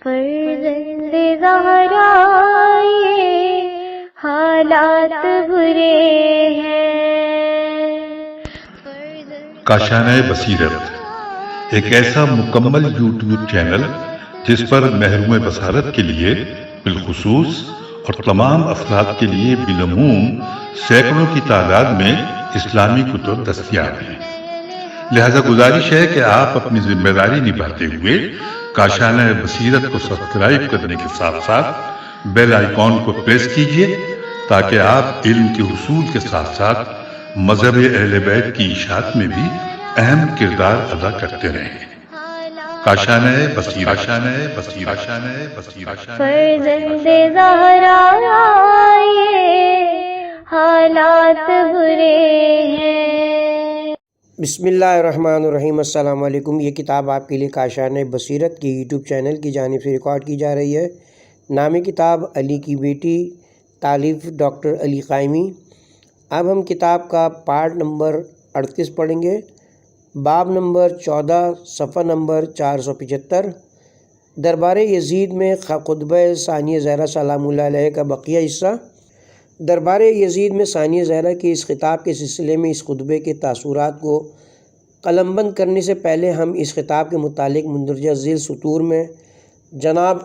فرزند زہرا یہ حالات برے ہیں۔ کاشانۂ بصیرت ایک ایسا مکمل یوٹیوب چینل جس پر محروم بصارت کے لیے بالخصوص اور تمام افراد کے لیے بالعموم سینکڑوں کی تعداد میں اسلامی کتب دستیاب ہیں۔ لہذا گزارش ہے کہ آپ اپنی ذمہ داری نبھاتے ہوئے کاشانۂ بصیرت کو سبسکرائب کرنے کے ساتھ ساتھ بیل آئیکن کو پریس کیجیے تاکہ آپ علم کے حصول کے ساتھ ساتھ مذہب اہل بیت کی اشاعت میں بھی اہم کردار ادا کرتے رہیں۔ کاشانۂ بصیرت، کاشانۂ بصیرت، کاشانۂ بصیرت۔ فرزند زہرا یہ حالات برے ہیں۔ بسم اللہ الرحمن الرحیم۔ السلام علیکم۔ یہ کتاب آپ کے لیے کاشانۂ بصیرت کی یوٹیوب چینل کی جانب سے ریکارڈ کی جا رہی ہے۔ نامی کتاب علی کی بیٹی، تالیف ڈاکٹر علی قائمی۔ اب ہم کتاب کا پارٹ نمبر 38 پڑھیں گے، باب نمبر 14، صفحہ نمبر 475۔ دربار یزید میں خطبہ ثانیہ زہرا سلام اللہ علیہ کا بقیہ حصہ۔ دربار یزید میں ثانیہ زہرا کے اس خطاب کے سلسلے میں اس خطبے کے تاثرات کو قلم بند کرنے سے پہلے ہم اس خطاب کے متعلق مندرجہ ذیل سطور میں جناب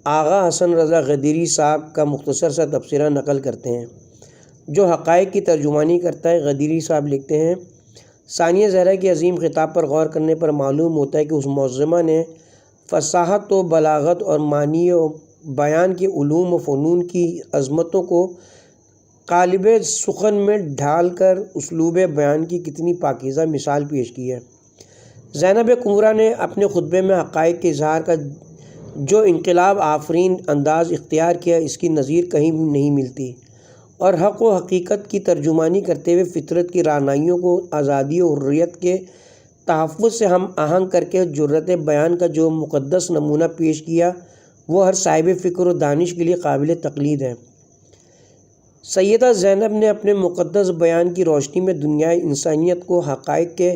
آغا حسن رضا غدیری صاحب کا مختصر سا تبصرہ نقل کرتے ہیں جو حقائق کی ترجمانی کرتا ہے۔ غدیری صاحب لکھتے ہیں، ثانیہ زہرا کے عظیم خطاب پر غور کرنے پر معلوم ہوتا ہے کہ اس معظمہ نے فصاحت و بلاغت اور معنی و بیان کے علوم و فنون کی عظمتوں کو قالب سخن میں ڈھال کر اسلوب بیان کی کتنی پاکیزہ مثال پیش کی ہے۔ زینب کبریٰ نے اپنے خطبے میں حقائق کے اظہار کا جو انقلاب آفرین انداز اختیار کیا، اس کی نظیر کہیں بھی نہیں ملتی، اور حق و حقیقت کی ترجمانی کرتے ہوئے فطرت کی رعنائیوں کو آزادی و حریت کے تحفظ سے ہم آہنگ کر کے جرأت بیان کا جو مقدس نمونہ پیش کیا، وہ ہر صاحب فکر و دانش کے لیے قابل تقلید ہے۔ سیدہ زینب نے اپنے مقدس بیان کی روشنی میں دنیائے انسانیت کو حقائق کے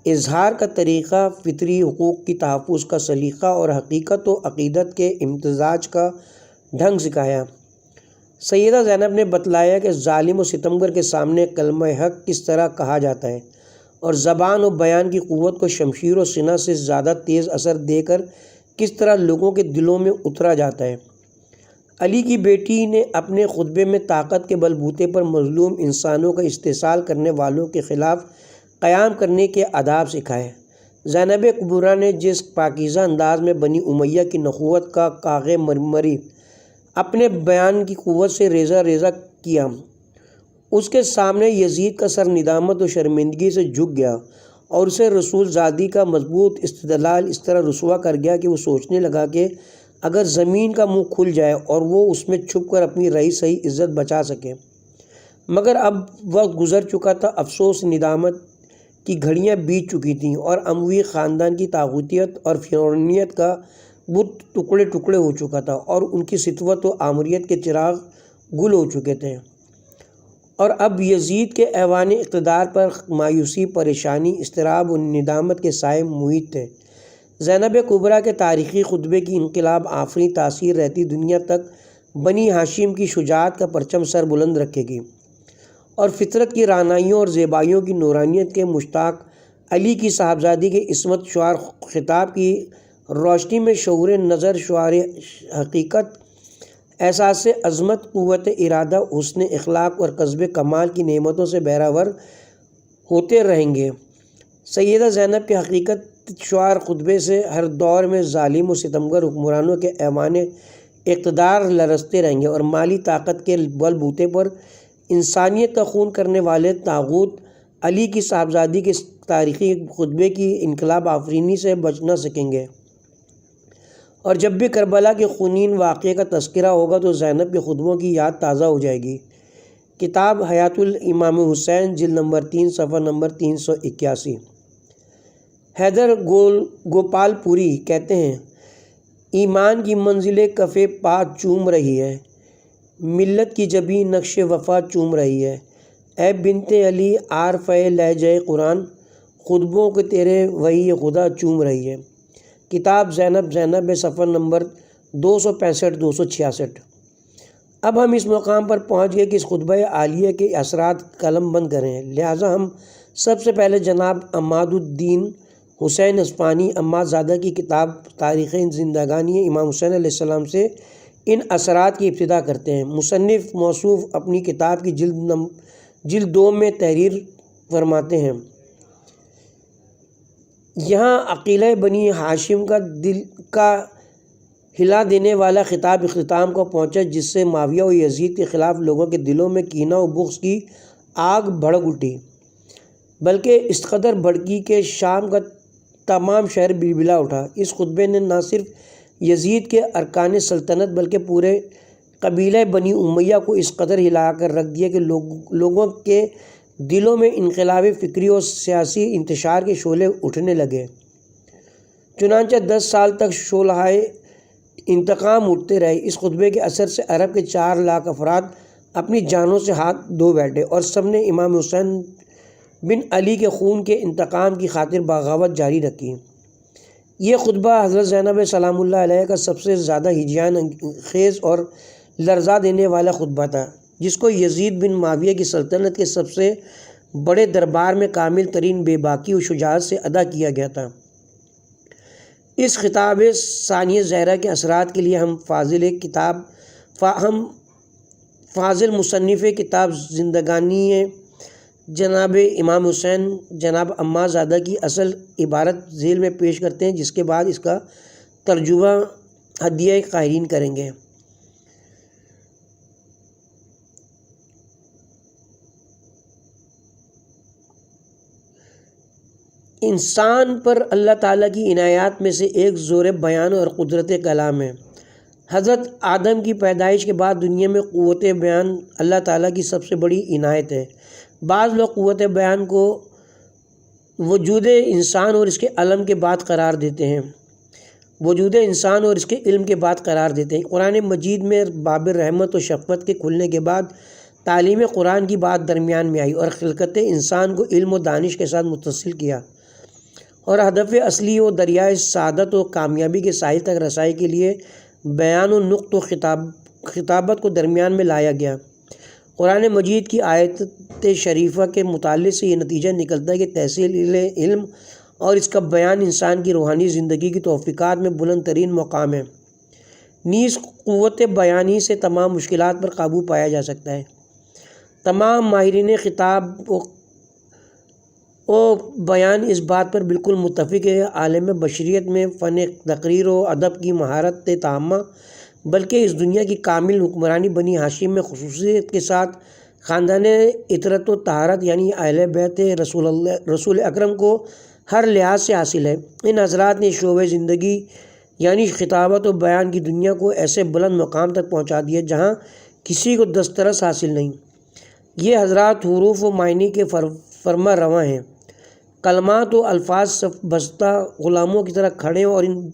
اظہار کا طریقہ، فطری حقوق کی تحفظ کا سلیقہ اور حقیقت و عقیدت کے امتزاج کا ڈھنگ سکھایا۔ سیدہ زینب نے بتلایا کہ ظالم و ستمگر کے سامنے کلمہ حق کس طرح کہا جاتا ہے، اور زبان و بیان کی قوت کو شمشیر و سنہ سے زیادہ تیز اثر دے کر کس طرح لوگوں کے دلوں میں اترا جاتا ہے۔ علی کی بیٹی نے اپنے خطبے میں طاقت کے بل بوتے پر مظلوم انسانوں کا استحصال کرنے والوں کے خلاف قیام کرنے کے آداب سکھائے۔ زینب کبریٰ نے جس پاکیزہ انداز میں بنی امیہ کی نخوت کا کاغ مرمری اپنے بیان کی قوت سے ریزہ ریزہ کیا، اس کے سامنے یزید کا سر ندامت و شرمندگی سے جھک گیا، اور اسے رسول زادی کا مضبوط استدلال اس طرح رسوا کر گیا کہ وہ سوچنے لگا کہ اگر زمین کا منہ کھل جائے اور وہ اس میں چھپ کر اپنی رہی سہی عزت بچا سکے، مگر اب وقت گزر چکا تھا، افسوس ندامت کی گھڑیاں بیت چکی تھیں، اور اموی خاندان کی طاغوتیت اور فرعونیت کا بت ٹکڑے ٹکڑے ہو چکا تھا، اور ان کی سطوت و آمریت کے چراغ گل ہو چکے تھے، اور اب یزید کے ایوان اقتدار پر مایوسی، پریشانی، اضطراب و ندامت کے سائے محیط تھے۔ زینب کبریٰ کے تاریخی خطبے کی انقلاب آفریں تاثیر رہتی دنیا تک بنی ہاشم کی شجاعت کا پرچم سر بلند رکھے گی، اور فطرت کی رعنائیوں اور زیبائیوں کی نورانیت کے مشتاق علی کی صاحبزادی کے عصمت شعار خطاب کی روشنی میں شعور نظر، شعار حقیقت، احساس عظمت، قوت ارادہ، حسن اخلاق اور قصب کمال کی نعمتوں سے بہرہ ہوتے رہیں گے۔ سیدہ زینب کے حقیقت شعار خطبے سے ہر دور میں ظالم و ستمگر حکمرانوں کے ایوان اقتدار لرزتے رہیں گے، اور مالی طاقت کے بل بوتے پر انسانیت کا خون کرنے والے طاغوت علی کی صاحبزادی کے تاریخی خطبے کی انقلاب آفرینی سے بچ نہ سکیں گے۔ اور جب بھی کربلا کے خونین واقعے کا تذکرہ ہوگا تو زینب کے خطبوں کی یاد تازہ ہو جائے گی۔ کتاب حیات الامام حسین، جلد نمبر 3، صفحہ نمبر 381۔ حیدر گوپال پوری کہتے ہیں، ایمان کی منزل کف پا چوم رہی ہے، ملت کی جبیں نقش وفا چوم رہی ہے، اے بنت علی عارفہ لہجہ قرآن، خطبوں کے تیرے وہی خدا چوم رہی ہے۔ کتاب زینب میں صفحہ نمبر 265-266۔ اب ہم اس مقام پر پہنچ گئے کہ اس خطبہ عالیہ کے اثرات قلم بند کریں، لہٰذا ہم سب سے پہلے جناب عماد الدین حسین اصفہانی عماد زادہ کی کتاب تاریخ زندگانی امام حسین علیہ السلام سے ان اثرات کی ابتدا کرتے ہیں۔ مصنف موصوف اپنی کتاب کی جلد 2 میں تحریر فرماتے ہیں، یہاں عقیلہ بنی ہاشم کا دل کا ہلا دینے والا خطاب اختتام کو پہنچا، جس سے معاویہ و یزید کے خلاف لوگوں کے دلوں میں کینہ و بغض کی آگ بھڑک اٹھی، بلکہ اس قدر بھڑکی کہ شام کا تمام شہر بلبلا اٹھا۔ اس خطبے نے نہ صرف یزید کے ارکان سلطنت بلکہ پورے قبیلہ بنی امیہ کو اس قدر ہلا کر رکھ دیا کہ لوگوں کے دلوں میں انقلابی فکری اور سیاسی انتشار کے شعلے اٹھنے لگے۔ چنانچہ 10 سال تک شعلۂ انتقام اٹھتے رہے۔ اس خطبے کے اثر سے عرب کے 4 لاکھ افراد اپنی جانوں سے ہاتھ دھو بیٹھے اور سب نے امام حسین بن علی کے خون کے انتقام کی خاطر بغاوت جاری رکھی۔ یہ خطبہ حضرت زینب سلام اللہ علیہ کا سب سے زیادہ ہیجان خیز اور لرزا دینے والا خطبہ تھا، جس کو یزید بن معاویہ کی سلطنت کے سب سے بڑے دربار میں کامل ترین بے باکی و شجاعت سے ادا کیا گیا تھا۔ اس خطاب ثانیہ زہرہ کے اثرات کے لیے ہم فاضل مصنف کتاب زندگانی جناب امام حسین جناب عماد زادہ کی اصل عبارت ذیل میں پیش کرتے ہیں، جس کے بعد اس کا ترجمہ ہدیہ قاہرین کریں گے۔ انسان پر اللہ تعالیٰ کی عنایات میں سے ایک زور بیان اور قدرت کلام ہے۔ حضرت آدم کی پیدائش کے بعد دنیا میں قوت بیان اللہ تعالیٰ کی سب سے بڑی عنایت ہے۔ بعض لوگ قوت بیان کو وجود انسان اور اس کے علم کے بعد قرار دیتے ہیں، قرآن مجید میں باب رحمت و شفقت کے کھلنے کے بعد تعلیم قرآن کی بات درمیان میں آئی اور خلقت انسان کو علم و دانش کے ساتھ متصل کیا، اور ہدف اصلی و دریائے سعادت و کامیابی کے ساحل تک رسائی کے لیے بیان و نطق و خطابت کو درمیان میں لایا گیا۔ قرآن مجید کی آیت شریفہ کے متعلق سے یہ نتیجہ نکلتا ہے کہ تحصیل علم اور اس کا بیان انسان کی روحانی زندگی کی توفیقات میں بلند ترین مقام ہے۔ نیز قوت بیانی سے تمام مشکلات پر قابو پایا جا سکتا ہے۔ تمام ماہرین خطاب و بیان اس بات پر بالکل متفق ہے، عالم بشریت میں فن تقریر و ادب کی مہارت تامہ، بلکہ اس دنیا کی کامل حکمرانی بنی ہاشم میں خصوصیت کے ساتھ خاندان عطرت و طہارت یعنی اہل بیت رسول اکرم کو ہر لحاظ سے حاصل ہے۔ ان حضرات نے شعبۂ زندگی یعنی خطابت و بیان کی دنیا کو ایسے بلند مقام تک پہنچا دیا جہاں کسی کو دسترس حاصل نہیں۔ یہ حضرات حروف و معانی کے فرما رواں ہیں، کلمات و الفاظ بستہ غلاموں کی طرح کھڑے اور ان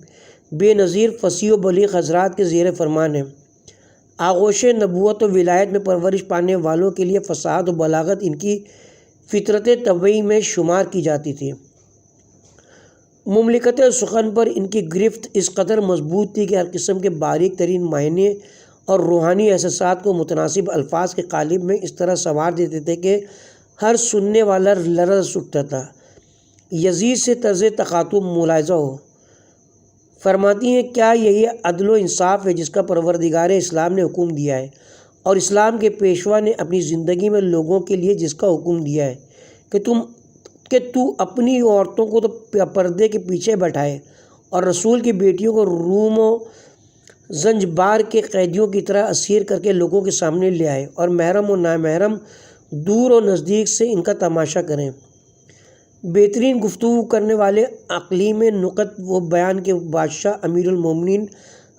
بے نظیر فصیح و بلیغ حضرات کے زیر فرمان ہیں۔ آغوش نبوت و ولایت میں پرورش پانے والوں کے لیے فصاحت و بلاغت ان کی فطرت طبعی میں شمار کی جاتی تھی۔ مملکت سخن پر ان کی گرفت اس قدر مضبوط تھی کہ ہر قسم کے باریک ترین معنی اور روحانی احساسات کو متناسب الفاظ کے قالب میں اس طرح سنوار دیتے تھے کہ ہر سننے والا لرز اٹھتا تھا۔ یزید سے طرز تخاطب ملاحظہ ہو۔ فرماتی ہیں، کیا یہی عدل و انصاف ہے جس کا پروردگار اسلام نے حکم دیا ہے، اور اسلام کے پیشوا نے اپنی زندگی میں لوگوں کے لیے جس کا حکم دیا ہے کہ تو اپنی عورتوں کو تو پردے کے پیچھے بیٹھائے اور رسول کی بیٹیوں کو روم و زنجبار کے قیدیوں کی طرح اسیر کر کے لوگوں کے سامنے لے آئے، اور محرم و نامحرم دور و نزدیک سے ان کا تماشا کریں۔ بہترین گفتگو کرنے والے اقلیم نقط و بیان کے بادشاہ امیر المومنین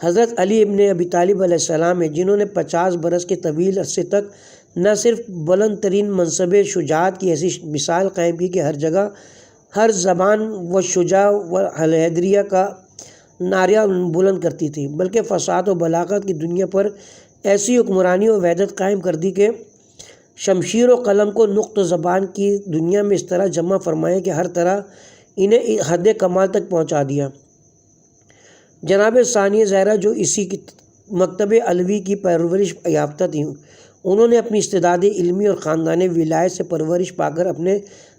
حضرت علی ابن ابی طالب علیہ السلام ہیں، جنہوں نے 50 برس کے طویل عرصے تک نہ صرف بلند ترین منصب شجاعت کی ایسی مثال قائم کی کہ ہر جگہ ہر زبان و شجاع و حیدریہ کا نعرہ بلند کرتی تھی، بلکہ فساد و بلاغت کی دنیا پر ایسی حکمرانی و وحدت قائم کر دی کہ شمشیر و قلم کو نقط و زبان کی دنیا میں اس طرح جمع فرمایا کہ ہر طرح انہیں حد کمال تک پہنچا دیا۔ جناب ثانیہ زہرا جو اسی مکتب علوی کی پرورش یافتہ تھیں، انہوں نے اپنی استعداد علمی اور خاندان ولایت سے پرورش پا کر اپنے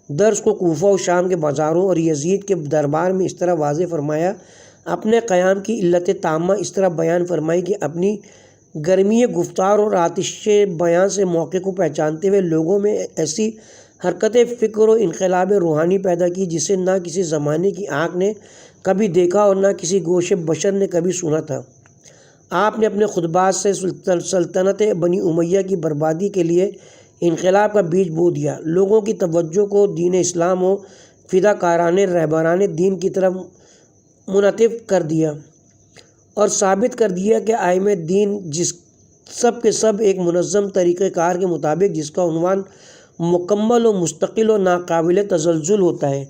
درس کو کوفہ و شام کے بازاروں اور یزید کے دربار میں اس طرح واضح فرمایا، اپنے قیام کی علت تامہ اس طرح بیان فرمائی کہ اپنی گرمی گفتار اور آتش بیان سے موقع کو پہچانتے ہوئے لوگوں میں ایسی حرکت فکر و انقلاب روحانی پیدا کی جسے نہ کسی زمانے کی آنکھ نے کبھی دیکھا اور نہ کسی گوش بشر نے کبھی سنا تھا۔ آپ نے اپنے خطبات سے سلطنت بنی امیہ کی بربادی کے لیے انقلاب کا بیج بو دیا، لوگوں کی توجہ کو دین اسلام و فداکارانہ رہبران دین کی طرف منتف کر دیا اور ثابت کر دیا کہ ائمہ دین جس سب کے سب ایک منظم طریقہ کار کے مطابق، جس کا عنوان مکمل و مستقل و ناقابل تزلزل ہوتا ہے،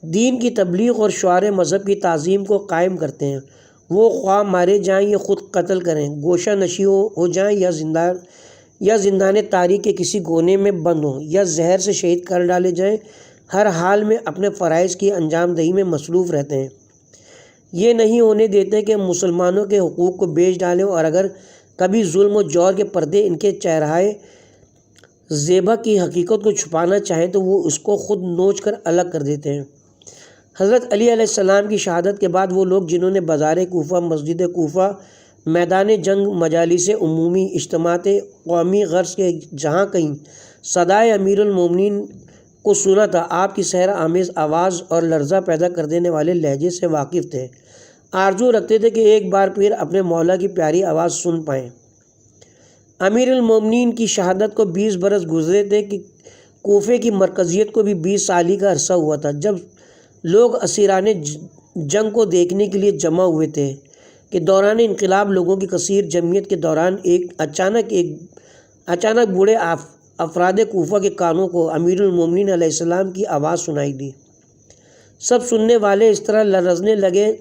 دین کی تبلیغ اور شعار مذہب کی تعظیم کو قائم کرتے ہیں، وہ خواہ مارے جائیں یا خود قتل کریں، گوشہ نشی ہو جائیں یا زندان تاریخ کے کسی کونے میں بند ہوں یا زہر سے شہید کر ڈالے جائیں، ہر حال میں اپنے فرائض کی انجام دہی میں مصروف رہتے ہیں۔ یہ نہیں ہونے دیتے کہ مسلمانوں کے حقوق کو بیچ ڈالیں، اور اگر کبھی ظلم و جور کے پردے ان کے چہرہائے زیبا کی حقیقت کو چھپانا چاہیں تو وہ اس کو خود نوچ کر الگ کر دیتے ہیں۔ حضرت علی علیہ السلام کی شہادت کے بعد وہ لوگ جنہوں نے بازار کوفہ، مسجد کوفہ، میدان جنگ، مجالس عمومی، اجتماعات قومی غرض کے جہاں کہیں صدائے امیر المومنین کو سنا تھا، آپ کی سحر آمیز آواز اور لرزہ پیدا کر دینے والے لہجے سے واقف تھے، آرزو رکھتے تھے کہ ایک بار پھر اپنے مولا کی پیاری آواز سن پائیں۔ امیر المومنین کی شہادت کو 20 برس گزرے تھے کہ کوفے کی مرکزیت کو بھی 20 سال کا عرصہ ہوا تھا، جب لوگ اسیران جنگ کو دیکھنے کے لیے جمع ہوئے تھے کہ دوران انقلاب لوگوں کی کثیر جمعیت کے دوران اچانک بوڑھے افراد کوفہ کے کانوں کو امیر المومنین علیہ السلام کی آواز سنائی دی۔ سب سننے والے اس طرح لرزنے لگے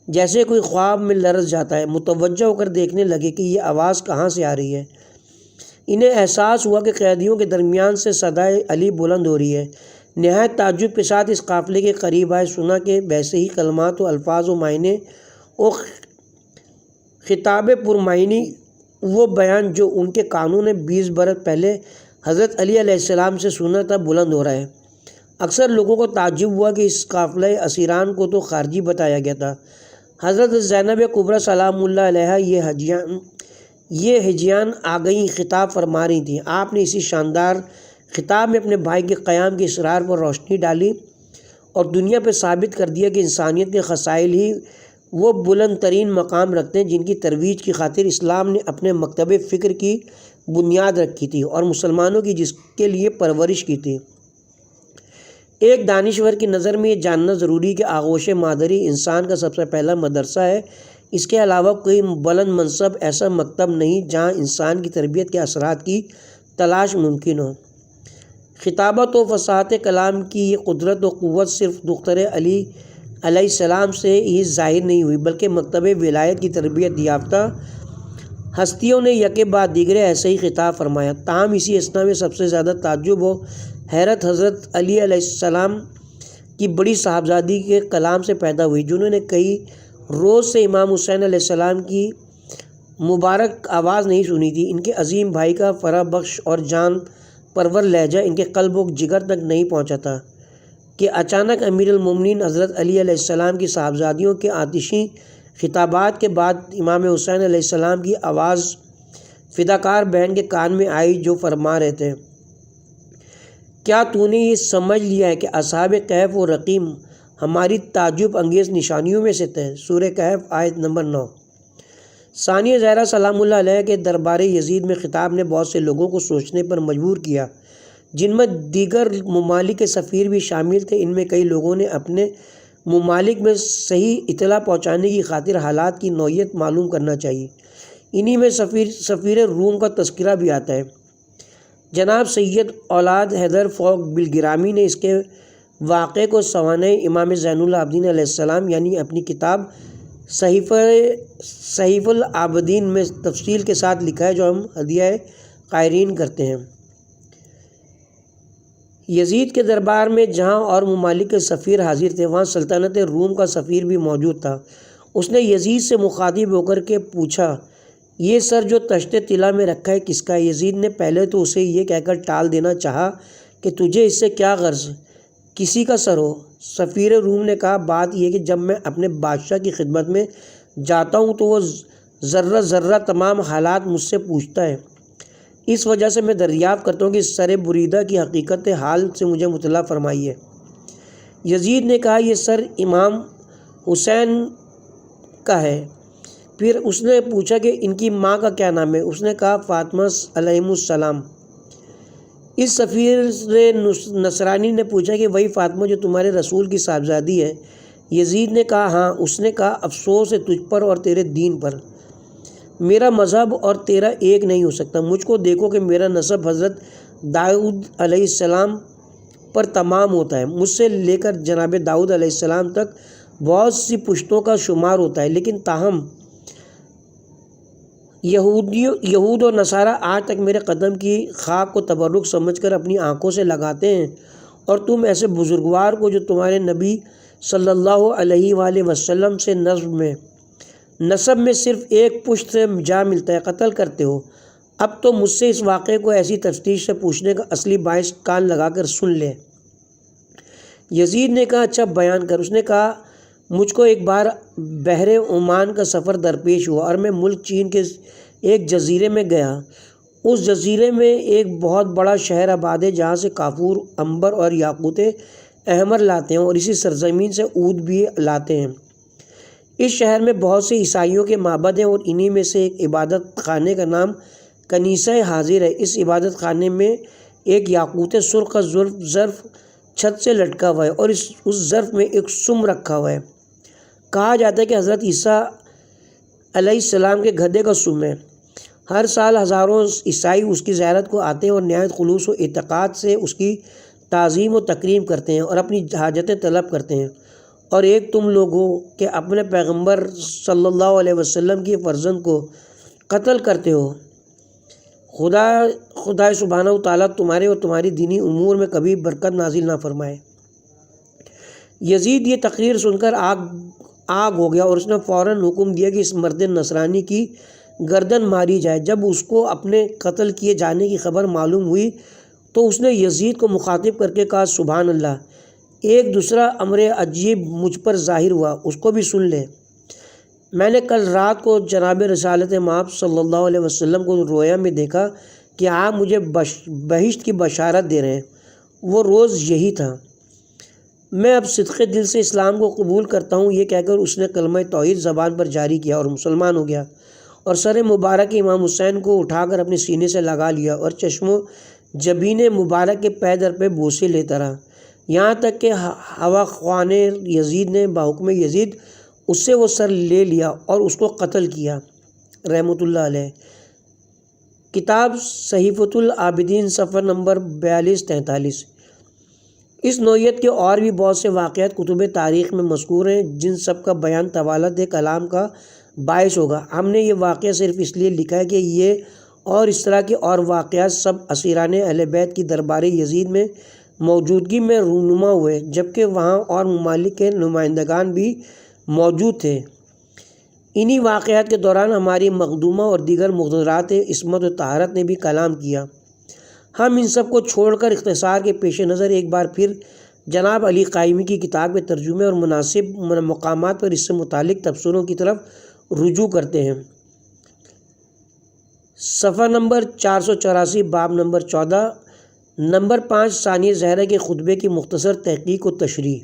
جیسے کوئی خواب میں لرز جاتا ہے، متوجہ ہو کر دیکھنے لگے کہ یہ آواز کہاں سے آ رہی ہے۔ انہیں احساس ہوا کہ قیدیوں کے درمیان سے صدائے علی بلند ہو رہی ہے۔ نہایت تعجب کے ساتھ اس قافلے کے قریب آئے، سنا کہ ویسے ہی کلمات و الفاظ و معنی و خطاب پرمعنی وہ بیان جو ان کے کانوں نے 20 برس پہلے حضرت علی علیہ السلام سے سنا تھا بلند ہو رہا ہے۔ اکثر لوگوں کو تعجب ہوا کہ اس قافلہ اسیران کو تو خارجی بتایا گیا تھا۔ حضرت زینب کبریٰ سلام اللہ علیہا یہ ہجیان آ گئیں خطاب فرما رہی تھیں۔ آپ نے اسی شاندار خطاب میں اپنے بھائی کے قیام کے اسرار پر روشنی ڈالی اور دنیا پہ ثابت کر دیا کہ انسانیت کے خصائل ہی وہ بلند ترین مقام رکھتے ہیں جن کی ترویج کی خاطر اسلام نے اپنے مکتب فکر کی بنیاد رکھی تھی اور مسلمانوں کی جس کے لیے پرورش کی تھی۔ ایک دانشور کی نظر میں یہ جاننا ضروری کہ آغوش مادری انسان کا سب سے پہلا مدرسہ ہے، اس کے علاوہ کوئی بلند منصب ایسا مکتب نہیں جہاں انسان کی تربیت کے اثرات کی تلاش ممکن ہو۔ خطابت و فصاحت کلام کی یہ قدرت و قوت صرف دختر علی علیہ السلام سے ہی ظاہر نہیں ہوئی، بلکہ مکتب ولایت کی تربیت یافتہ ہستیوں نے یکے بعد دیگرے ایسے ہی خطاب فرمایا۔ تاہم اسی اثنا میں سب سے زیادہ تعجب و حیرت حضرت علی علیہ السلام کی بڑی صاحبزادی کے کلام سے پیدا ہوئی، جنہوں نے کئی روز سے امام حسین علیہ السلام کی مبارک آواز نہیں سنی تھی۔ ان کے عظیم بھائی کا فرح بخش اور جان پرور لہجہ ان کے قلب و جگر تک نہیں پہنچا تھا کہ اچانک امیر المومنین حضرت علی علیہ السلام کی صاحبزادیوں کے آتشی خطابات کے بعد امام حسین علیہ السلام کی آواز فداکار بہن کے کان میں آئی، جو فرما رہے تھے، کیا تو نے یہ سمجھ لیا ہے کہ اصحاب کہف و رقیم ہماری تعجب انگیز نشانیوں میں سے تھے؟ سورہ کہف آیت نمبر 9۔ ثانیہ زہرا سلام اللہ علیہ کے دربار یزید میں خطاب نے بہت سے لوگوں کو سوچنے پر مجبور کیا، جن میں دیگر ممالک کے سفیر بھی شامل تھے۔ ان میں کئی لوگوں نے اپنے ممالک میں صحیح اطلاع پہنچانے کی خاطر حالات کی نوعیت معلوم کرنا چاہیے۔ انہی میں سفیر روم کا تذکرہ بھی آتا ہے۔ جناب سید اولاد حیدر فوق بالگرامی نے اس کے واقعے کو سوانح امام زین العابدین علیہ السلام یعنی اپنی کتاب صحیف العابدین میں تفصیل کے ساتھ لکھا ہے، جو ہم ہدیہ قائرین کرتے ہیں۔ یزید کے دربار میں جہاں اور ممالک کے سفیر حاضر تھے، وہاں سلطنت روم کا سفیر بھی موجود تھا۔ اس نے یزید سے مخاطب ہو کر کے پوچھا یہ سر جو تشت طلا میں رکھا ہے کس کا ہے؟ یزید نے پہلے تو اسے یہ کہہ کر ٹال دینا چاہا کہ تجھے اس سے کیا غرض، کسی کا سر ہو۔ سفیر روم نے کہا بات یہ کہ جب میں اپنے بادشاہ کی خدمت میں جاتا ہوں تو وہ ذرہ ذرہ تمام حالات مجھ سے پوچھتا ہے، اس وجہ سے میں دریافت کرتا ہوں کہ اس سر بریدہ کی حقیقت حال سے مجھے مطلع فرمائیے۔ یزید نے کہا یہ سر امام حسین کا ہے۔ پھر اس نے پوچھا کہ ان کی ماں کا کیا نام ہے؟ اس نے کہا فاطمہ علیہ السلام۔ اس سفیر نصرانی نے پوچھا کہ وہی فاطمہ جو تمہارے رسول کی صاحبزادی ہے؟ یزید نے کہا ہاں۔ اس نے کہا افسوس ہے تجھ پر اور تیرے دین پر، میرا مذہب اور تیرا ایک نہیں ہو سکتا۔ مجھ کو دیکھو کہ میرا نسب حضرت داؤد علیہ السلام پر تمام ہوتا ہے، مجھ سے لے کر جناب داؤد علیہ السلام تک بہت سی پشتوں کا شمار ہوتا ہے، لیکن تاہم یہود اور نصارہ آج تک میرے قدم کی خاک کو تبرک سمجھ کر اپنی آنکھوں سے لگاتے ہیں، اور تم ایسے بزرگوار کو جو تمہارے نبی صلی اللہ علیہ وآلہ وسلم سے نسب میں صرف ایک پشت سے جا ملتا ہے قتل کرتے ہو۔ اب تو مجھ سے اس واقعے کو ایسی تفتیش سے پوچھنے کا اصلی باعث کان لگا کر سن لے۔ یزید نے کہا اچھا بیان کر۔ اس نے کہا مجھ کو ایک بار بحر عمان کا سفر درپیش ہوا اور میں ملک چین کے ایک جزیرے میں گیا۔ اس جزیرے میں ایک بہت بڑا شہر آباد ہے جہاں سے کافور، عنبر اور یاقوت احمر لاتے ہیں اور اسی سرزمین سے عود بھی لاتے ہیں۔ اس شہر میں بہت سے عیسائیوں کے معبد ہیں اور انہی میں سے ایک عبادت خانے کا نام کنیسہ حاضر ہے۔ اس عبادت خانے میں ایک یاقوت سرخ کا ظرف چھت سے لٹکا ہوا ہے اور اس ظرف میں ایک سم رکھا ہوا ہے۔ کہا جاتا ہے کہ حضرت عیسیٰ علیہ السلام کے گدھے کا سم ہے۔ ہر سال ہزاروں عیسائی اس کی زیارت کو آتے ہیں اور نہایت خلوص و اعتقاد سے اس کی تعظیم و تکریم کرتے ہیں اور اپنی حاجتیں طلب کرتے ہیں۔ اور ایک تم لوگ ہو کہ اپنے پیغمبر صلی اللہ علیہ وسلم کی فرزند کو قتل کرتے ہو۔ خدا سبحانہ و تعالیٰ تمہارے اور تمہاری دینی امور میں کبھی برکت نازل نہ فرمائے۔ یزید یہ تقریر سن کر آگ ہو گیا اور اس نے فوراً حکم دیا کہ اس مرد نصرانی کی گردن ماری جائے۔ جب اس کو اپنے قتل کیے جانے کی خبر معلوم ہوئی تو اس نے یزید کو مخاطب کر کے کہا سبحان اللہ، ایک دوسرا امر عجیب مجھ پر ظاہر ہوا، اس کو بھی سن لے۔ میں نے کل رات کو جناب رسالت مآب صلی اللہ علیہ وسلم کو رویا میں دیکھا کہ آپ مجھے بہشت کی بشارت دے رہے ہیں۔ وہ روز یہی تھا۔ میں اب صدقے دل سے اسلام کو قبول کرتا ہوں، یہ کہہ کر اس نے کلمہ توحید زبان پر جاری کیا اور مسلمان ہو گیا، اور سر مبارک امام حسین کو اٹھا کر اپنے سینے سے لگا لیا اور چشم و جبین مبارک کے پے در پہ بوسے لیتا رہا، یہاں تک کہ ہوا خوان یزید نے بحکم یزید اس سے وہ سر لے لیا اور اس کو قتل کیا رحمۃ اللہ علیہ۔ کتاب صحیفۃ العابدین صفحہ نمبر 42-43۔ اس نوعیت کے اور بھی بہت سے واقعات کتب تاریخ میں مذکور ہیں جن سب کا بیان طوالت کلام کا باعث ہوگا۔ ہم نے یہ واقعہ صرف اس لیے لکھا ہے کہ یہ اور اس طرح کے اور واقعات سب اسیران اہل بیت کی دربار یزید میں موجودگی میں رونما ہوئے، جبکہ وہاں اور ممالک کے نمائندگان بھی موجود تھے۔ انہی واقعات کے دوران ہماری مخدومہ اور دیگر مقدرات عصمت و طہارت نے بھی کلام کیا۔ ہم ان سب کو چھوڑ کر اختصار کے پیش نظر ایک بار پھر جناب علی قائمی کی کتاب کے ترجمے اور مناسب مقامات پر اس سے متعلق تبصروں کی طرف رجوع کرتے ہیں۔ صفحہ نمبر 484، باب نمبر 14، نمبر 5، ثانیہ زہرہ کے خطبے کی مختصر تحقیق و تشریح۔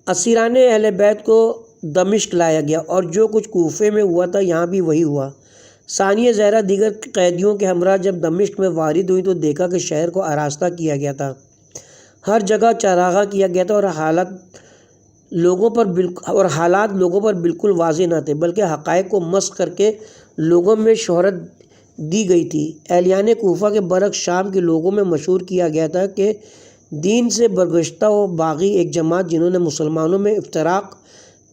اسیران اہل بیت کو دمشق لایا گیا اور جو کچھ کوفے میں ہوا تھا یہاں بھی وہی ہوا۔ ثانیہ زہرہ دیگر قیدیوں کے ہمراہ جب دمشق میں وارد ہوئی تو دیکھا کہ شہر کو آراستہ کیا گیا تھا، ہر جگہ چراغاں کیا گیا تھا اور حالات لوگوں پر بالکل واضح نہ تھے، بلکہ حقائق کو مسخ کر کے لوگوں میں شہرت دی گئی تھی۔ اہلیان کوفہ کے برعکس شام کے لوگوں میں مشہور کیا گیا تھا کہ دین سے برگشتہ و باغی ایک جماعت جنہوں نے مسلمانوں میں افتراق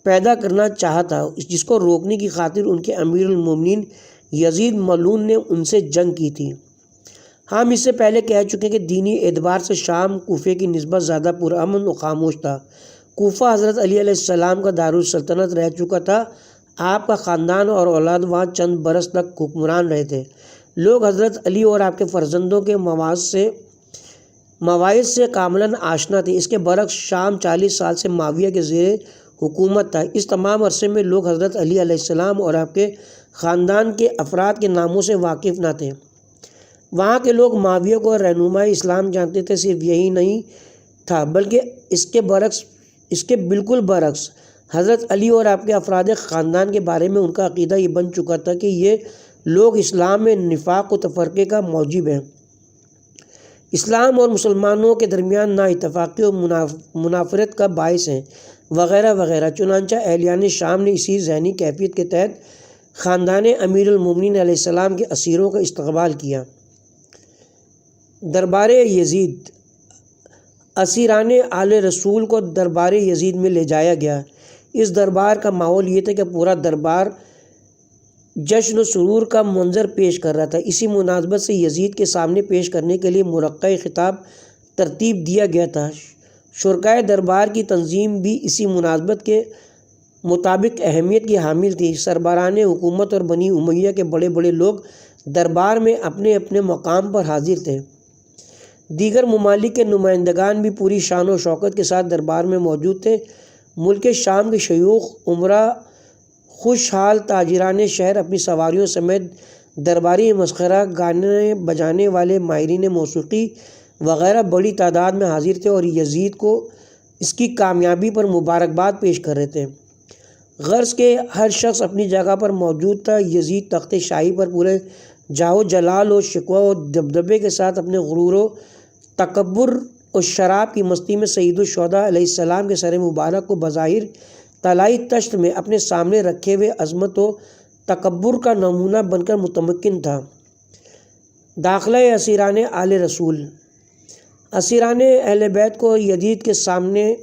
پیدا کرنا چاہا تھا، جس کو روکنے کی خاطر ان کے امیر المومنین یزید ملعون نے ان سے جنگ کی تھی۔ ہم اس سے پہلے کہہ چکے کہ دینی اعتبار سے شام کوفے کی نسبت زیادہ پرامن و خاموش تھا۔ کوفہ حضرت علی علیہ السلام کا دارالسلطنت رہ چکا تھا۔ آپ کا خاندان اور اولاد وہاں چند برس تک حکمران رہے تھے۔ لوگ حضرت علی اور آپ کے فرزندوں کے مواعظ سے کاملاً آشنا تھے۔ اس کے برعکس شام 40 سال سے معاویہ کے زیر حکومت تھا۔ اس تمام عرصے میں لوگ حضرت علی علیہ السلام اور آپ کے خاندان کے افراد کے ناموں سے واقف نہ تھے۔ وہاں کے لوگ معاویہ کو رہنمائے اسلام جانتے تھے۔ صرف یہی نہیں تھا بلکہ اس کے بالکل برعکس حضرت علی اور آپ کے افراد خاندان کے بارے میں ان کا عقیدہ یہ بن چکا تھا کہ یہ لوگ اسلام میں نفاق و تفرقے کا موجب ہیں، اسلام اور مسلمانوں کے درمیان نا اتفاقی اور منافرت کا باعث ہیں، وغیرہ وغیرہ۔ چنانچہ اہلیان شام نے اسی ذہنی کیفیت کے تحت خاندان امیر المومنین علیہ السلام کے اسیروں کا استقبال کیا۔ دربار یزید، اسیران آل رسول کو دربار یزید میں لے جایا گیا۔ اس دربار کا ماحول یہ تھا کہ پورا دربار جشن و سرور کا منظر پیش کر رہا تھا۔ اسی مناسبت سے یزید کے سامنے پیش کرنے کے لیے مرقع خطاب ترتیب دیا گیا تھا۔ شرکائے دربار کی تنظیم بھی اسی مناسبت کے مطابق اہمیت کی حامل تھی۔ سربراہان حکومت اور بنی امیہ کے بڑے بڑے لوگ دربار میں اپنے اپنے مقام پر حاضر تھے۔ دیگر ممالک کے نمائندگان بھی پوری شان و شوکت کے ساتھ دربار میں موجود تھے۔ ملک شام کے شیوخ، عمرا، خوشحال تاجران شہر اپنی سواریوں سمیت درباری مسخرہ، گانے بجانے والے، ماہرین موسیقی وغیرہ بڑی تعداد میں حاضر تھے اور یزید کو اس کی کامیابی پر مبارکباد پیش کر رہے تھے۔ غرض کہ ہر شخص اپنی جگہ پر موجود تھا۔ یزید تخت شاہی پر پورے جاہ و جلال و شکوہ و دبدبے کے ساتھ اپنے غرور و تکبر اور شراب کی مستی میں سید الشہداء علیہ السلام کے سر مبارک کو بظاہر طلائی تشت میں اپنے سامنے رکھے ہوئے عظمت و تکبر کا نمونہ بن کر متمکن تھا۔ داخلہ اسیران آل رسول، اسیران اہل بیت کو یزید کے سامنے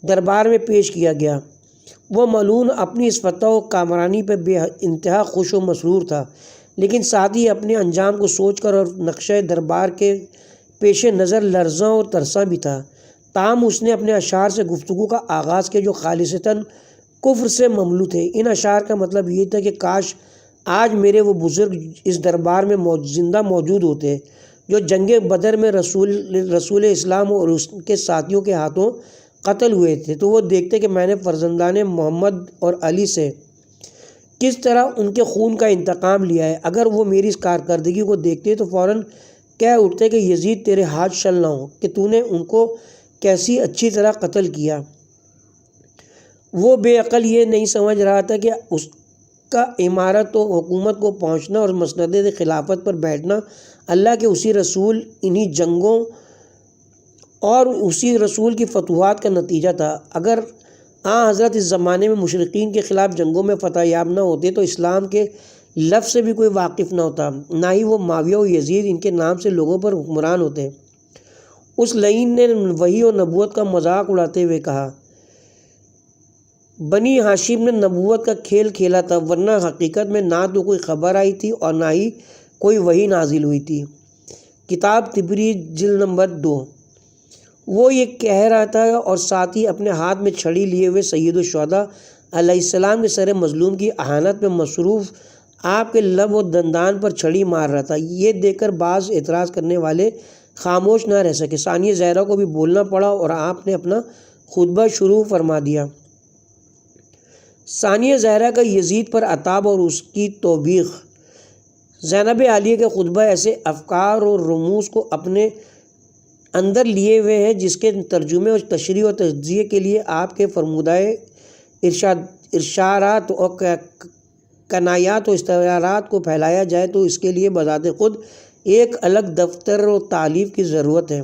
دربار میں پیش کیا گیا۔ وہ ملعون اپنی اس فتح و کامرانی پہ بے انتہا خوش و مسرور تھا، لیکن ساتھ ہی اپنے انجام کو سوچ کر اور نقشہ دربار کے پیش نظر لرزاں اور ترساں بھی تھا۔ تاہم اس نے اپنے اشعار سے گفتگو کا آغاز کیا جو خالصتاً کفر سے مملو تھے۔ ان اشعار کا مطلب یہ تھا کہ کاش آج میرے وہ بزرگ اس دربار میں زندہ موجود ہوتے جو جنگ بدر میں رسول اسلام اور اس کے ساتھیوں کے ہاتھوں قتل ہوئے تھے، تو وہ دیکھتے کہ میں نے فرزندان محمد اور علی سے کس طرح ان کے خون کا انتقام لیا ہے۔ اگر وہ میری اس کارکردگی کو دیکھتے تو فوراً کہہ اٹھتے کہ یزید تیرے ہاتھ شل نہ ہو کہ تو نے ان کو کیسی اچھی طرح قتل کیا۔ وہ بے عقل یہ نہیں سمجھ رہا تھا کہ اس کا امارت و حکومت کو پہنچنا اور مسند خلافت پر بیٹھنا اللہ کے اسی رسول انہی جنگوں اور اسی رسول کی فتوحات کا نتیجہ تھا۔ اگر حضرت اس زمانے میں مشرکین کے خلاف جنگوں میں فتح یاب نہ ہوتے تو اسلام کے لفظ سے بھی کوئی واقف نہ ہوتا، نہ ہی وہ معاویہ و یزید ان کے نام سے لوگوں پر حکمران ہوتے۔ اس لعین نے وحی و نبوت کا مذاق اڑاتے ہوئے کہا، بنی ہاشم نے نبوت کا کھیل کھیلا تھا، ورنہ حقیقت میں نہ تو کوئی خبر آئی تھی اور نہ ہی کوئی وحی نازل ہوئی تھی۔ کتاب طبری جلد نمبر 2۔ وہ یہ کہہ رہا تھا اور ساتھ ہی اپنے ہاتھ میں چھڑی لیے ہوئے سید الشہداء علیہ السلام کے سر مظلوم کی اہانت میں مصروف آپ کے لب و دندان پر چھڑی مار رہا تھا۔ یہ دیکھ کر بعض اعتراض کرنے والے خاموش نہ رہ سکے۔ ثانیہ زہرا کو بھی بولنا پڑا اور آپ نے اپنا خطبہ شروع فرما دیا۔ ثانیہ زہرا کا یزید پر عتاب اور اس کی توبیخ۔ زینب عالیہ کے خطبہ ایسے افکار اور رموز کو اپنے اندر لیے ہوئے ہیں جس کے ترجمے اور تشریح و تجزیے کے لیے آپ کے فرمودہ ارشادات اور کنایات و استعارات کو پھیلایا جائے تو اس کے لیے بذات خود ایک الگ دفتر و تالیف کی ضرورت ہے۔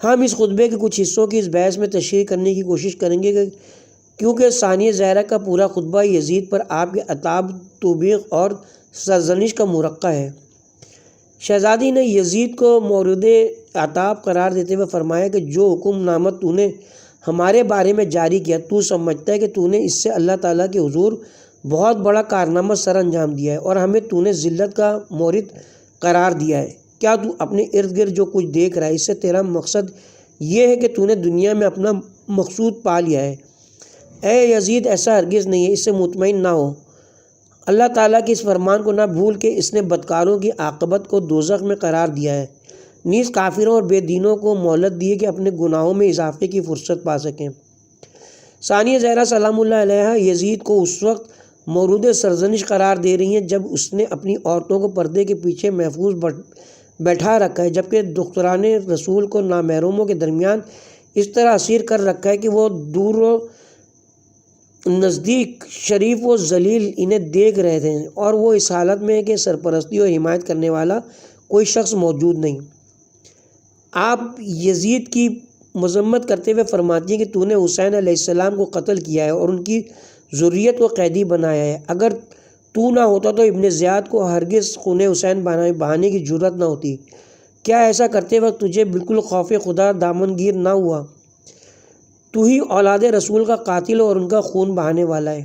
ہم اس خطبے کے کچھ حصوں کی اس بحث میں تشریح کرنے کی کوشش کریں گے کیونکہ ثانیہ زہرا کا پورا خطبہ یزید پر آپ کے عتاب، توبیخ اور سرزنش کا مرقع ہے۔ شہزادی نے یزید کو مورد عتاب قرار دیتے ہوئے فرمایا کہ جو حکم نامہ تو نے ہمارے بارے میں جاری کیا، تو سمجھتا ہے کہ تو نے اس سے اللہ تعالیٰ کے حضور بہت بڑا کارنامہ سر انجام دیا ہے اور ہمیں تو نے ذلت کا مورد قرار دیا ہے۔ کیا تو اپنے ارد گرد جو کچھ دیکھ رہا ہے اس سے تیرا مقصد یہ ہے کہ تو نے دنیا میں اپنا مقصود پا لیا ہے۔ اے یزید ایسا ہرگز نہیں ہے، اس سے مطمئن نہ ہو۔ اللہ تعالیٰ کے اس فرمان کو نہ بھول کہ اس نے بدکاروں کی عاقبت کو دوزخ میں قرار دیا ہے، نیز کافروں اور بے دینوں کو مہلت دی کہ اپنے گناہوں میں اضافے کی فرصت پا سکیں۔ ثانیہ زہرا سلام اللہ علیہا یزید کو اس وقت مورود سرزنش قرار دے رہی ہیں جب اس نے اپنی عورتوں کو پردے کے پیچھے محفوظ بیٹھا رکھا ہے، جبکہ دختران رسول کو نامحرموں کے درمیان اس طرح اسیر کر رکھا ہے کہ وہ دور و نزدیک، شریف و ذلیل انہیں دیکھ رہے تھے، اور وہ اس حالت میں ہے کہ سرپرستی اور حمایت کرنے والا کوئی شخص موجود نہیں۔ آپ یزید کی مذمت کرتے ہوئے فرماتی ہیں کہ تو نے حسین علیہ السلام کو قتل کیا ہے اور ان کی ذریت کو قیدی بنایا ہے۔ اگر تو نہ ہوتا تو ابن زیاد کو ہرگز خون حسین بہانے کی جرت نہ ہوتی۔ کیا ایسا کرتے وقت تجھے بالکل خوف خدا دامنگیر نہ ہوا؟ تو ہی اولاد رسول کا قاتل اور ان کا خون بہانے والا ہے۔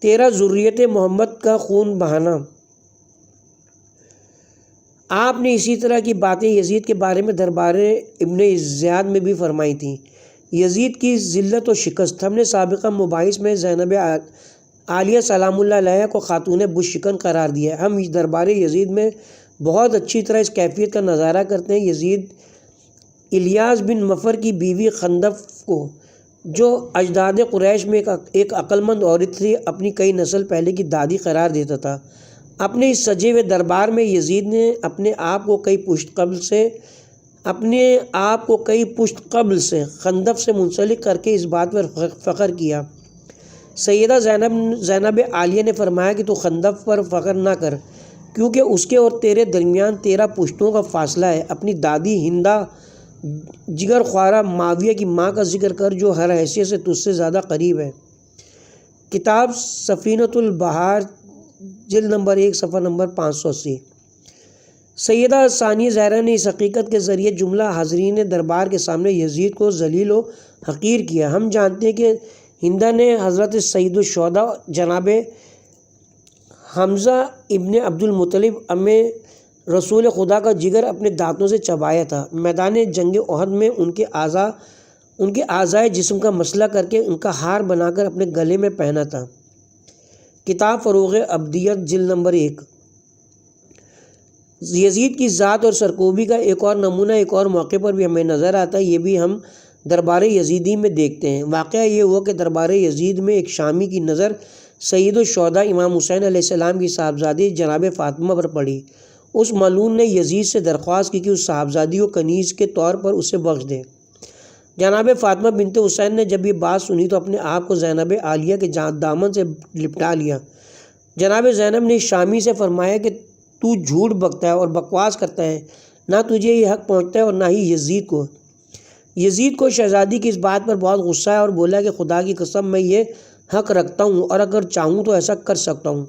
تیرا ذریت محمد کا خون بہانا۔ آپ نے اسی طرح کی باتیں یزید کے بارے میں دربار ابن زیاد میں بھی فرمائی تھیں۔ یزید کی ذلت و شکست۔ ہم نے سابقہ مباحث میں زینب عالیہ سلام اللہ علیہا کو خاتون بشکن قرار دیا ہے۔ ہم دربار یزید میں بہت اچھی طرح اس کیفیت کا نظارہ کرتے ہیں۔ یزید الیاس بن مفر کی بیوی خندف کو، جو اجداد قریش میں ایک عقلمند عورت تھی، اپنی کئی نسل پہلے کی دادی قرار دیتا تھا۔ اپنے اس سجے ہوئے دربار میں یزید نے اپنے آپ کو کئی پشت قبل سے خندف سے منسلک کر کے اس بات پر فخر کیا۔ سیدہ زینب عالیہ نے فرمایا کہ تو خندف پر فخر نہ کر، کیونکہ اس کے اور تیرے درمیان 13 پشتوں کا فاصلہ ہے۔ اپنی دادی ہندہ جگر خوارہ معاویہ کی ماں کا ذکر کر، جو ہر حیثیت سے تجھ سے زیادہ قریب ہے۔ کتاب سفینۃ البحار جلد نمبر 1 صفحہ نمبر 580۔ سیدہ ثانیہ زہرا نے اس حقیقت کے ذریعے جملہ حاضرین دربار کے سامنے یزید کو ذلیل و حقیر کیا۔ ہم جانتے ہیں کہ ہندہ نے حضرت سید الشہداء جناب حمزہ ابن عبد المطلب ام رسول خدا کا جگر اپنے دانتوں سے چبایا تھا۔ میدان جنگ احد میں ان کے اعضائے جسم کا مسئلہ کر کے ان کا ہار بنا کر اپنے گلے میں پہنا تھا۔ کتاب فروغ ابدیت جلد نمبر 1۔ یزید کی ذات اور سرکوبی کا ایک اور نمونہ ایک اور موقع پر بھی ہمیں نظر آتا ہے، یہ بھی ہم دربار یزیدی میں دیکھتے ہیں۔ واقعہ یہ ہوا کہ دربار یزید میں ایک شامی کی نظر سید الشہداء امام حسین علیہ السلام کی صاحبزادی جناب فاطمہ پر پڑی۔ اس ملعون نے یزید سے درخواست کی کہ اس صاحبزادی کو کنیز کے طور پر اسے بخش دے۔ جناب فاطمہ بنت حسین نے جب یہ بات سنی تو اپنے آپ کو زینب عالیہ کے دامن سے لپٹا لیا۔ جناب زینب نے شامی سے فرمایا کہ تو جھوٹ بکتا ہے اور بکواس کرتا ہے، نہ تجھے یہ حق پہنچتا ہے اور نہ ہی یزید کو۔ یزید کو شہزادی کی اس بات پر بہت غصہ ہے اور بولا کہ خدا کی قسم میں یہ حق رکھتا ہوں اور اگر چاہوں تو ایسا کر سکتا ہوں۔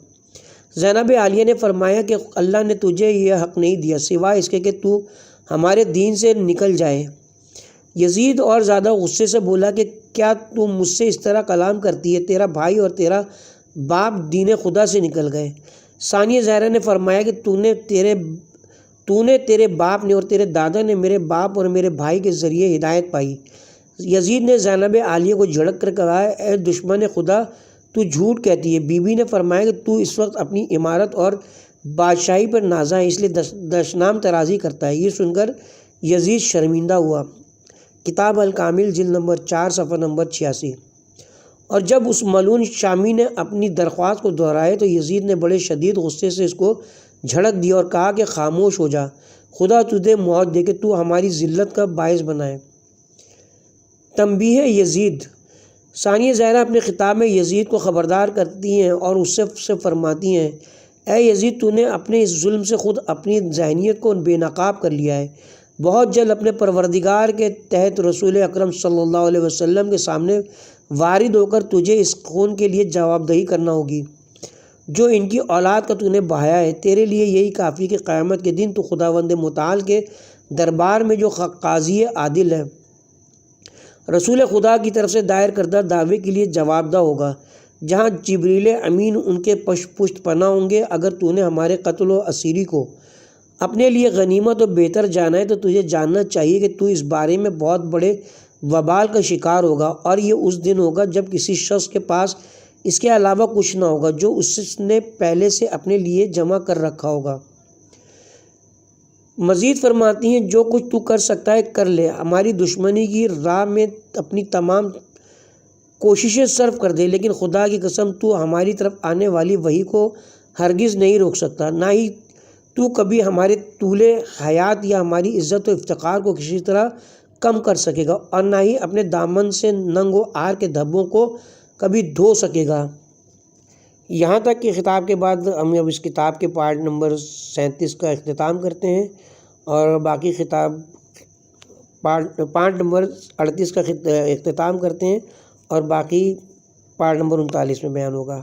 زینب عالیہ نے فرمایا کہ اللہ نے تجھے یہ حق نہیں دیا سوائے اس کے کہ تو ہمارے دین سے نکل جائے۔ یزید اور زیادہ غصے سے بولا کہ کیا تو مجھ سے اس طرح کلام کرتی ہے؟ تیرا بھائی اور تیرا باپ دین خدا سے نکل گئے۔ ثانیہ زہرا نے فرمایا کہ تو نے تیرے باپ نے اور تیرے دادا نے میرے باپ اور میرے بھائی کے ذریعے ہدایت پائی۔ یزید نے زینب عالیہ کو جھڑک کر کہا، اے دشمن خدا، تو جھوٹ کہتی ہے۔ بی بی نے فرمایا کہ تو اس وقت اپنی عمارت اور بادشاہی پر نازا ہے، اس لیے دشنام ترازی کرتا ہے۔ یہ سن کر یزید شرمندہ ہوا۔ کتاب الکامل جلد نمبر 4 صفحہ نمبر 86۔ اور جب اس ملعون شامی نے اپنی درخواست کو دہرایا تو یزید نے بڑے شدید غصے سے اس کو جھڑک دیا اور کہا کہ خاموش ہو جا، خدا تجھے موت دے کہ تو ہماری ذلت کا باعث بنائے۔ تنبیہ یزید۔ ثانیہ زہرا اپنے خطاب میں یزید کو خبردار کرتی ہیں اور اس سے فرماتی ہیں، اے یزید، تو نے اپنے اس ظلم سے خود اپنی ذہنیت کو بے نقاب کر لیا ہے۔ بہت جلد اپنے پروردگار کے تحت رسول اکرم صلی اللہ علیہ وسلم کے سامنے وارد ہو کر تجھے اس خون کے لیے جواب دہی کرنا ہوگی جو ان کی اولاد کا تو نے بہایا ہے۔ تیرے لیے یہی کافی کہ قیامت کے دن تو خداوند متعال کے دربار میں جو قاضی عادل ہے، رسول خدا کی طرف سے دائر کردہ دعوے کے لیے جواب دہ ہوگا، جہاں جبریل امین ان کے پشت پناہ ہوں گے۔ اگر تو نے ہمارے قتل و اسیری کو اپنے لیے غنیمت و بہتر جانا ہے تو تجھے جاننا چاہیے کہ تو اس بارے میں بہت بڑے وبال کا شکار ہوگا، اور یہ اس دن ہوگا جب کسی شخص کے پاس اس کے علاوہ کچھ نہ ہوگا جو اس نے پہلے سے اپنے لیے جمع کر رکھا ہوگا۔ مزید فرماتی ہیں جو کچھ تو کر سکتا ہے کر لے، ہماری دشمنی کی راہ میں اپنی تمام کوششیں صرف کر دے، لیکن خدا کی قسم تو ہماری طرف آنے والی وحی کو ہرگز نہیں روک سکتا، نہ ہی تو کبھی ہمارے طول حیات یا ہماری عزت و افتخار کو کسی طرح کم کر سکے گا، اور نہ ہی اپنے دامن سے ننگ و عار کے دھبوں کو کبھی دھو سکے گا۔ یہاں تک کہ خطاب کے بعد ہم اب اس کتاب کے پارٹ نمبر 37 کا اختتام کرتے ہیں، اور باقی خطاب پارٹ نمبر 38 کا اختتام کرتے ہیں، اور باقی پارٹ نمبر 39 میں بیان ہوگا۔